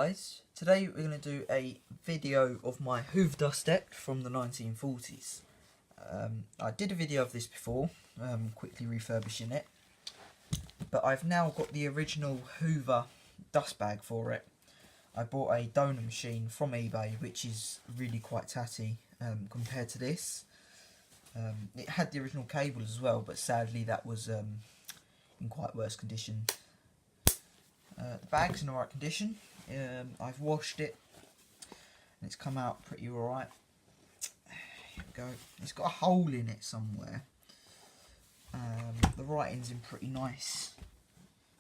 guys, today we're going to do a video of my hoover dustette from the 1940s. I did a video of this before, quickly refurbishing it, but I've now got the original hoover dust bag for it. I bought a donor machine from eBay, which is really quite tatty compared to this. It had the original cable as well, but sadly that was in quite worse condition. The bag's in alright condition. I've washed it and it's come out pretty alright. Here we go. It's got a hole in it somewhere. The writing's in pretty nice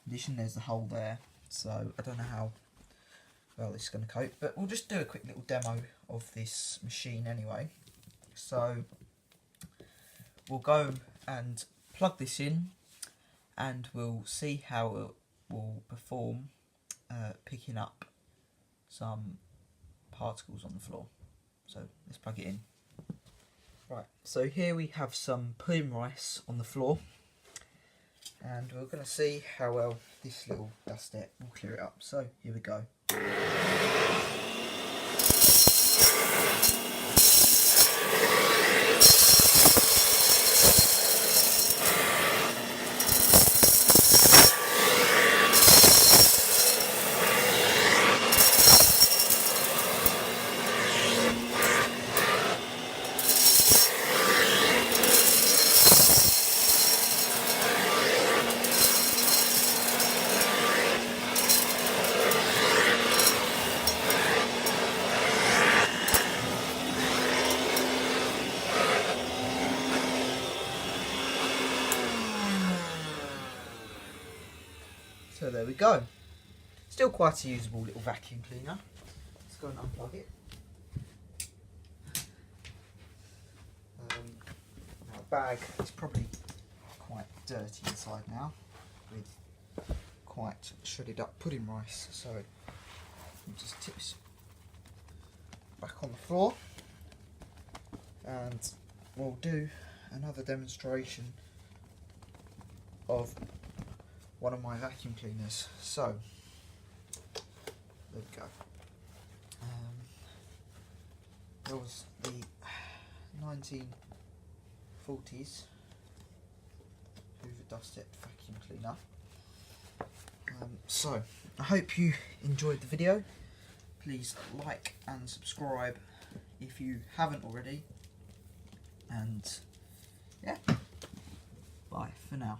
condition. There's the hole there, so I don't know how well this is going to cope, but we'll just do a quick little demo of this machine anyway. So we'll go and plug this in and we'll see how it will perform picking up some particles on the floor. So let's plug it in. Right, so here we have some pudding rice on the floor, and we're going to see how well this little dustette will clear it up. So here we go. So there we go. Still quite a usable little vacuum cleaner. Let's go and unplug it. Now the bag is probably quite dirty inside now, with quite shredded up pudding rice. So we'll just tip this back on the floor and we'll do another demonstration of one of my vacuum cleaners. So there we go. There was the 1940s hoover dustette vacuum cleaner. So I hope you enjoyed the video. Please like and subscribe if you haven't already, and yeah, bye for now.